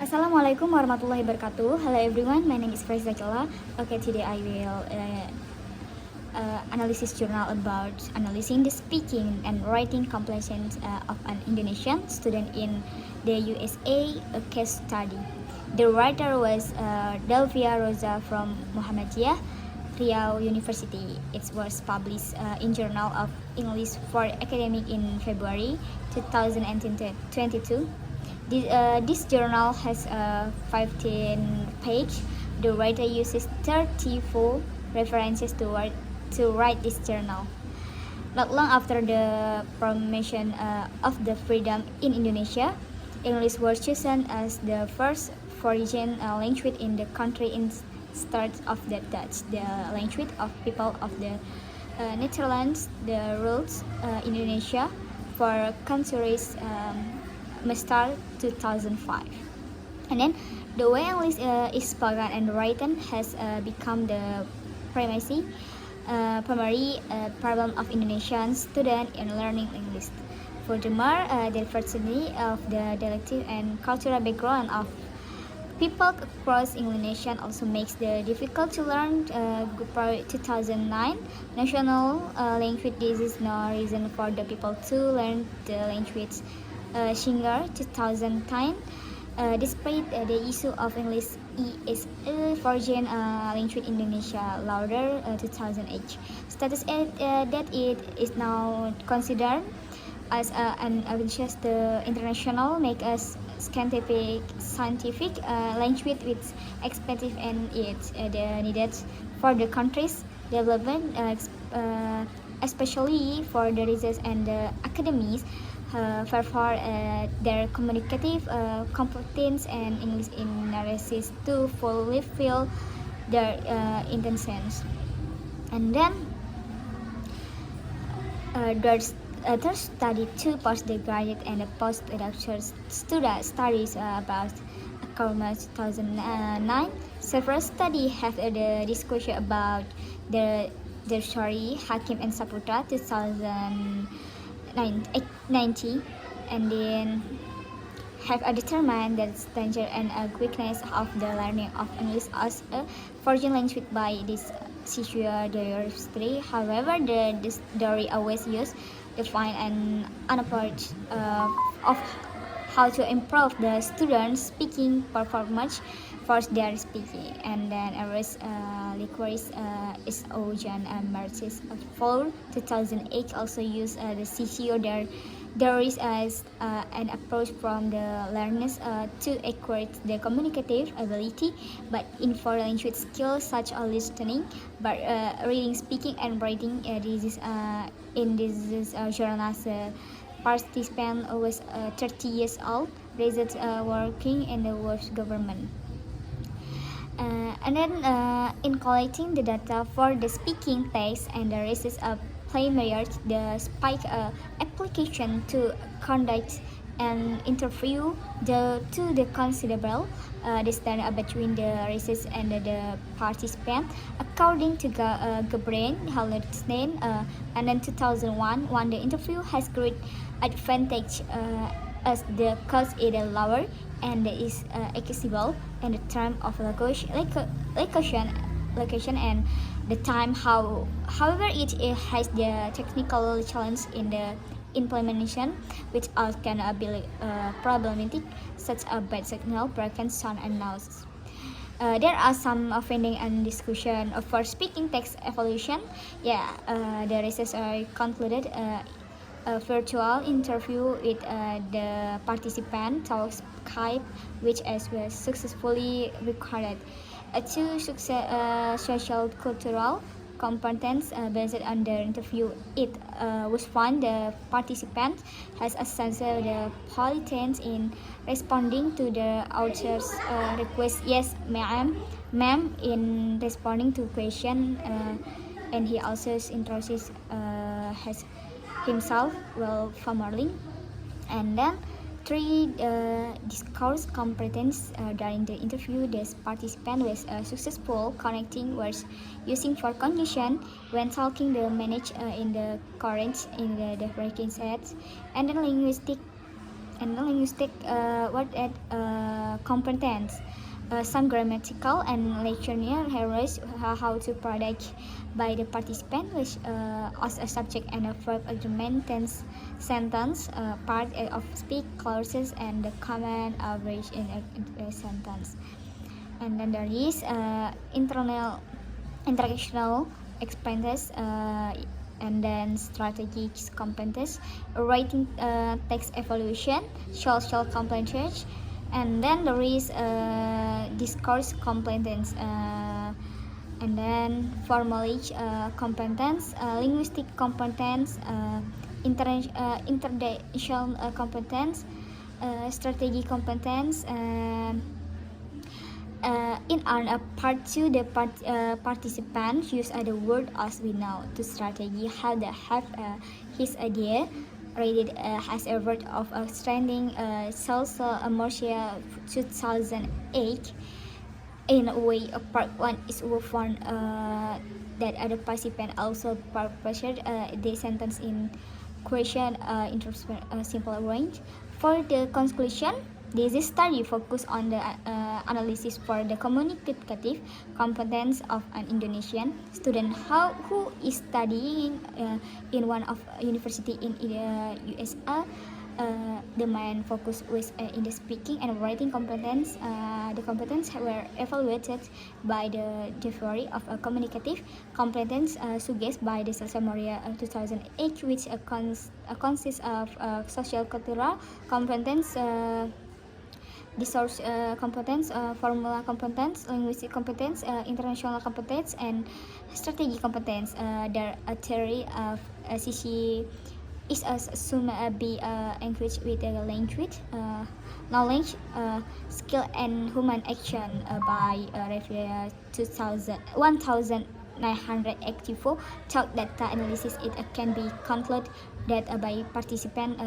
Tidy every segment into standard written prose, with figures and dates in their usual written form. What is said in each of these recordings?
Assalamualaikum warahmatullahi wabarakatuh. Hello everyone, my name is Freshi Sakilla. Okay, today I will analysis journal about analyzing the speaking and writing comprehension of an Indonesian student in the USA, a case study. The writer was Delvia Rosa from Muhammadiyah Riau University. It was published in Journal of English for Academic in February 2022. This journal has 15 pages. The writer uses 34 references to write this journal. Not long after the proclamation of the freedom in Indonesia, English was chosen as the first foreign language in the country instead of the Dutch, the language of people of the Netherlands, the rules Indonesia for countries start 2005. And then the way English is spoken and written has become the primary problem of Indonesian students in learning English. Furthermore, the diversity of the dialectic and cultural background of people across Indonesia also makes it difficult to learn. 2009 national language. This is no reason for the people to learn the language. Singer 2010. Despite the issue of English is a foreign language in Indonesia, louder 2008 status that it is now considered as an ambitious international make us scientific language with expensive and it's needed for the country's development, especially for the research and the academies. Therefore, their communicative competence and English analysis to fulfill their intentions. And then there's other study to postgraduate and postdoctoral studies about Commerce 2009. Several studies have the discussion about the story Hakim and Saputra 2090, and then have determined the danger and weakness of the learning of English as a foreign language by this social diversity. However, this theory always use define an approach of how to improve the students' speaking performance for their speaking, and then Liquoris is Ojan and Martis for 2008 also use the CCO there is as an approach from the learners to equate the communicative ability, but in foreign language skills such as listening, but reading, speaking, and writing. This journal participant was 30 years old, raised working in the world government. And then in collecting the data for the speaking text and the research of players, the spike application to conduct an interview to the considerable distance between the research and the participant. According to Gabriel Hallerstein, and in 2001, when the interview has great advantage as the cost is lower and is accessible in the term of location and the time. However, it has the technical challenge in the implementation, which all can be problematic, such as bad signal, broken sound, and noise. There are some offending and discussion for speaking text evolution. The research concluded a virtual interview with the participant talks Skype, which was successfully recorded. Two social cultural competence based on the interview. It was found the participant has assessed the politeness in responding to the author's request. Yes, ma'am, in responding to question, and he also introduces has himself well formally. And then three discourse competence during the interview. The participant was successful connecting words using for conjunction when talking the manage in the current in the breaking sets, and then linguistic and linguistic competence. Some grammatical and lectionary errors how to predict by the participant, which as a subject and a verb agreement sentence, part of speak clauses and the common average in a sentence. And then there is internal interactional expenses, and then strategic competence, writing text evaluation, social competence, and then there is discourse competence, and then formal competence, linguistic competence, international competence, strategy competence, in part 2, the participants use the word as we know to strategy how they have his idea rated as a word of outstanding social Marcia 2008. In a way, part 1 is one that other participant also pressured the sentence in question simple range. For the conclusion, this study focused on the analysis for the communicative competence of an Indonesian student who is studying in one of university in USA. The main focus was in the speaking and writing competence. The competence were evaluated by the theory of communicative competence suggested by the Moria 2008, which consists of social cultural competence, resource competence, formula competence, linguistic competence, international competence, and strategy competence. Their theory of CC is assumed be engaged with language, knowledge, skill, and human action by Referee 1984 thought data analysis. It can be concluded that by participant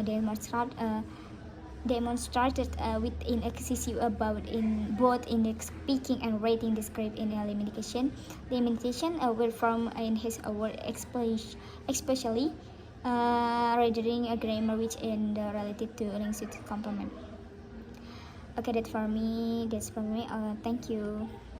demonstrated within excessive about in both in the speaking and writing the script in a limitation were from in his word especially rendering a grammar which in the related to linguistic complement. Okay, that's for me. Thank you.